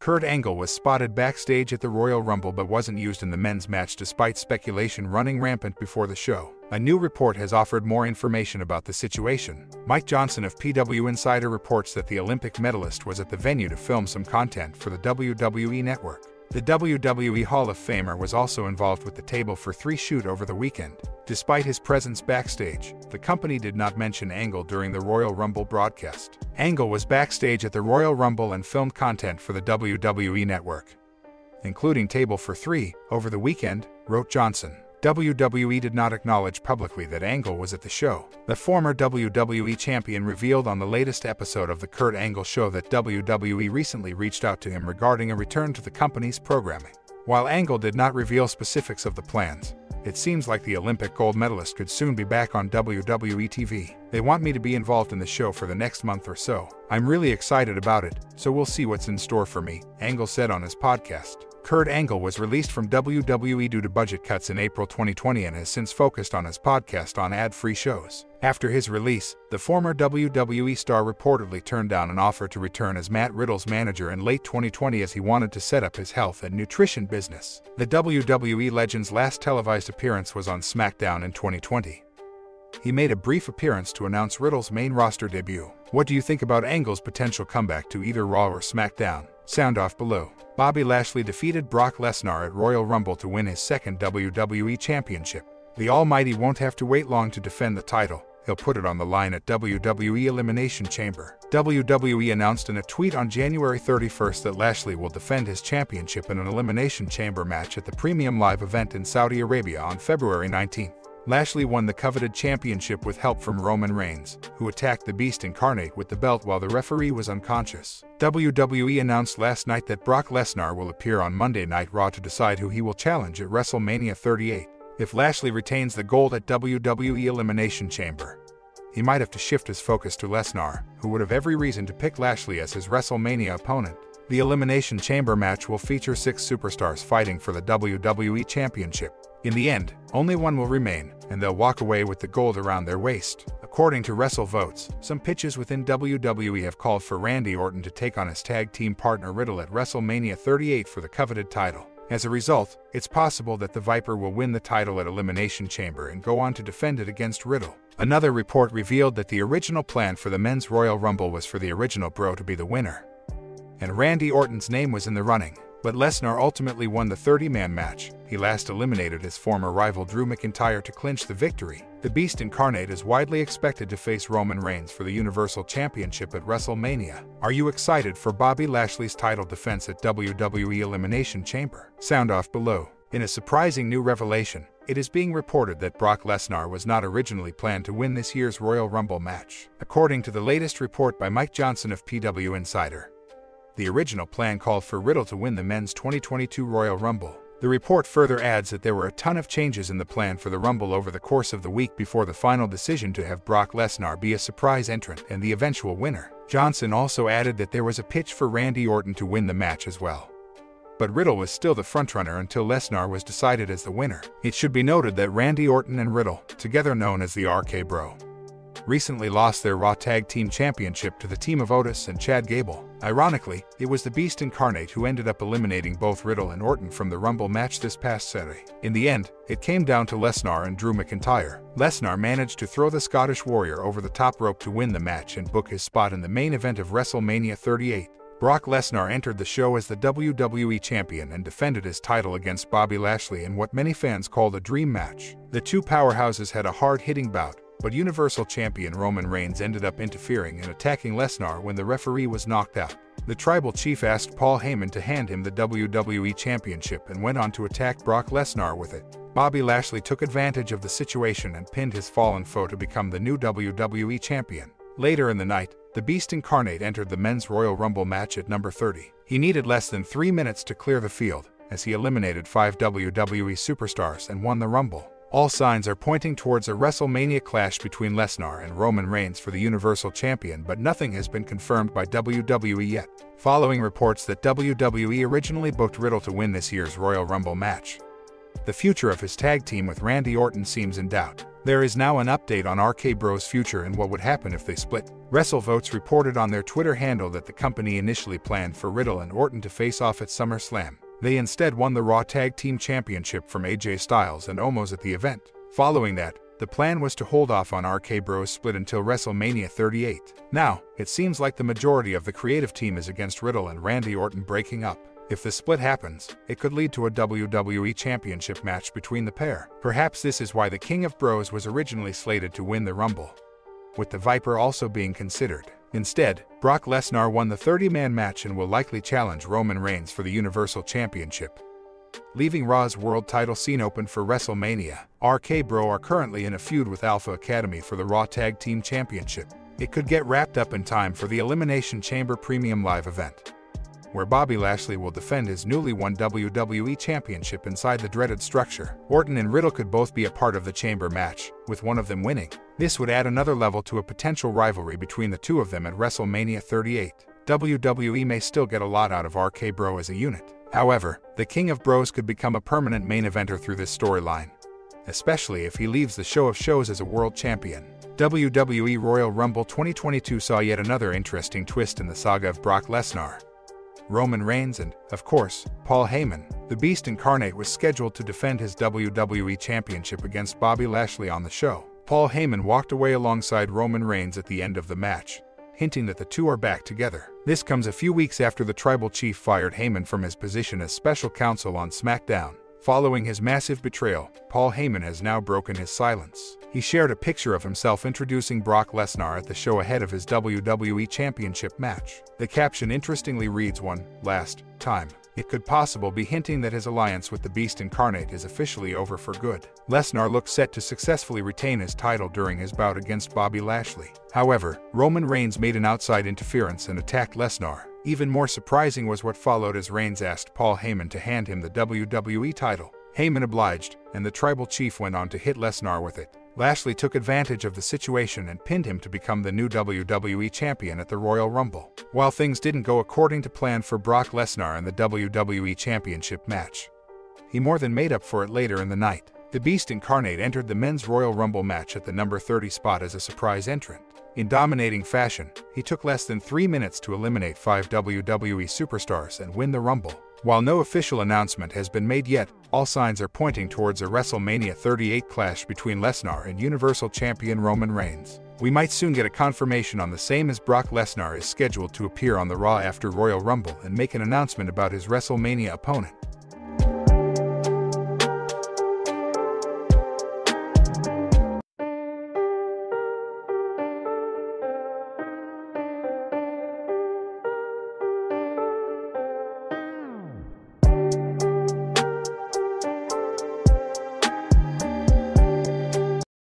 Kurt Angle was spotted backstage at the Royal Rumble but wasn't used in the men's match despite speculation running rampant before the show. A new report has offered more information about the situation. Mike Johnson of PW Insider reports that the Olympic medalist was at the venue to film some content for the WWE Network. The WWE Hall of Famer was also involved with the Table for Three shoot over the weekend. Despite his presence backstage, the company did not mention Angle during the Royal Rumble broadcast. Angle was backstage at the Royal Rumble and filmed content for the WWE Network, including Table for Three, over the weekend, wrote Johnson. WWE did not acknowledge publicly that Angle was at the show. The former WWE champion revealed on the latest episode of the Kurt Angle Show that WWE recently reached out to him regarding a return to the company's programming. While Angle did not reveal specifics of the plans, it seems like the Olympic gold medalist could soon be back on WWE TV. They want me to be involved in the show for the next month or so. I'm really excited about it, so we'll see what's in store for me, Angle said on his podcast. Kurt Angle was released from WWE due to budget cuts in April 2020 and has since focused on his podcast on ad-free shows. After his release, the former WWE star reportedly turned down an offer to return as Matt Riddle's manager in late 2020 as he wanted to set up his health and nutrition business. The WWE legend's last televised appearance was on SmackDown in 2020. He made a brief appearance to announce Riddle's main roster debut. What do you think about Angle's potential comeback to either Raw or SmackDown? Sound off below. Bobby Lashley defeated Brock Lesnar at Royal Rumble to win his second WWE Championship. The Almighty won't have to wait long to defend the title. He'll put it on the line at WWE Elimination Chamber. WWE announced in a tweet on January 31st that Lashley will defend his championship in an Elimination Chamber match at the Premium Live event in Saudi Arabia on February 19th. Lashley won the coveted championship with help from Roman Reigns, who attacked the Beast Incarnate with the belt while the referee was unconscious. WWE announced last night that Brock Lesnar will appear on Monday Night Raw to decide who he will challenge at WrestleMania 38. If Lashley retains the gold at WWE Elimination Chamber, he might have to shift his focus to Lesnar, who would have every reason to pick Lashley as his WrestleMania opponent. The Elimination Chamber match will feature 6 superstars fighting for the WWE Championship. In the end, only one will remain, and they'll walk away with the gold around their waist. According to WrestleVotes, some pitches within WWE have called for Randy Orton to take on his tag team partner Riddle at WrestleMania 38 for the coveted title. As a result, it's possible that the Viper will win the title at Elimination Chamber and go on to defend it against Riddle. Another report revealed that the original plan for the men's Royal Rumble was for the original Bro to be the winner, and Randy Orton's name was in the running. But Lesnar ultimately won the 30-man match. He last eliminated his former rival Drew McIntyre to clinch the victory. The Beast Incarnate is widely expected to face Roman Reigns for the Universal Championship at WrestleMania. Are you excited for Bobby Lashley's title defense at WWE Elimination Chamber? Sound off below. In a surprising new revelation, it is being reported that Brock Lesnar was not originally planned to win this year's Royal Rumble match. According to the latest report by Mike Johnson of PW Insider, the original plan called for Riddle to win the men's 2022 Royal Rumble. The report further adds that there were a ton of changes in the plan for the Rumble over the course of the week before the final decision to have Brock Lesnar be a surprise entrant and the eventual winner. Johnson also added that there was a pitch for Randy Orton to win the match as well, but Riddle was still the frontrunner until Lesnar was decided as the winner. It should be noted that Randy Orton and Riddle, together known as the RK Bro, recently lost their Raw Tag Team Championship to the team of Otis and Chad Gable. Ironically, it was the Beast Incarnate who ended up eliminating both Riddle and Orton from the Rumble match this past Saturday. In the end, it came down to Lesnar and Drew McIntyre. Lesnar managed to throw the Scottish Warrior over the top rope to win the match and book his spot in the main event of WrestleMania 38. Brock Lesnar entered the show as the WWE Champion and defended his title against Bobby Lashley in what many fans called a dream match. The two powerhouses had a hard-hitting bout, but Universal Champion Roman Reigns ended up interfering and attacking Lesnar when the referee was knocked out. The Tribal Chief asked Paul Heyman to hand him the WWE Championship and went on to attack Brock Lesnar with it. Bobby Lashley took advantage of the situation and pinned his fallen foe to become the new WWE Champion. Later in the night, the Beast Incarnate entered the men's Royal Rumble match at number 30. He needed less than 3 minutes to clear the field, as he eliminated 5 WWE superstars and won the Rumble. All signs are pointing towards a WrestleMania clash between Lesnar and Roman Reigns for the Universal Champion, but nothing has been confirmed by WWE yet. Following reports that WWE originally booked Riddle to win this year's Royal Rumble match, The future of his tag team with Randy Orton seems in doubt. There is now an update on RK Bros' future and what would happen if they split. WrestleVotes reported on their Twitter handle that the company initially planned for Riddle and Orton to face off at SummerSlam. They instead won the Raw Tag Team Championship from AJ Styles and Omos at the event. Following that, the plan was to hold off on RK Bros' split until WrestleMania 38. Now, it seems like the majority of the creative team is against Riddle and Randy Orton breaking up. If the split happens, it could lead to a WWE Championship match between the pair. Perhaps this is why the King of Bros was originally slated to win the Rumble, with the Viper also being considered. Instead, Brock Lesnar won the 30-man match and will likely challenge Roman Reigns for the Universal Championship, leaving Raw's world title scene open for WrestleMania. RK Bro are currently in a feud with Alpha Academy for the Raw Tag Team Championship. It could get wrapped up in time for the Elimination Chamber Premium Live event, where Bobby Lashley will defend his newly won WWE Championship inside the dreaded structure. Orton and Riddle could both be a part of the Chamber match, with one of them winning. This would add another level to a potential rivalry between the two of them at WrestleMania 38. WWE may still get a lot out of RK Bro as a unit. However, the King of Bros could become a permanent main eventer through this storyline, especially if he leaves the show of shows as a world champion. WWE Royal Rumble 2022 saw yet another interesting twist in the saga of Brock Lesnar, Roman Reigns and, of course, Paul Heyman. The Beast Incarnate was scheduled to defend his WWE Championship against Bobby Lashley on the show. Paul Heyman walked away alongside Roman Reigns at the end of the match, hinting that the two are back together. This comes a few weeks after the Tribal Chief fired Heyman from his position as special counsel on SmackDown. Following his massive betrayal, Paul Heyman has now broken his silence. He shared a picture of himself introducing Brock Lesnar at the show ahead of his WWE Championship match. The caption interestingly reads, "One last time." It could possibly be hinting that his alliance with the Beast Incarnate is officially over for good. Lesnar looks set to successfully retain his title during his bout against Bobby Lashley. However, Roman Reigns made an outside interference and attacked Lesnar. Even more surprising was what followed as Reigns asked Paul Heyman to hand him the WWE title. Heyman obliged, and the Tribal Chief went on to hit Lesnar with it. Lashley took advantage of the situation and pinned him to become the new WWE Champion at the Royal Rumble. While things didn't go according to plan for Brock Lesnar in the WWE Championship match, he more than made up for it later in the night. The Beast Incarnate entered the Men's Royal Rumble match at the number 30 spot as a surprise entrant. In dominating fashion, he took less than 3 minutes to eliminate 5 WWE superstars and win the Rumble. While no official announcement has been made yet, all signs are pointing towards a WrestleMania 38 clash between Lesnar and Universal Champion Roman Reigns. We might soon get a confirmation on the same, as Brock Lesnar is scheduled to appear on the Raw after Royal Rumble and make an announcement about his WrestleMania opponent.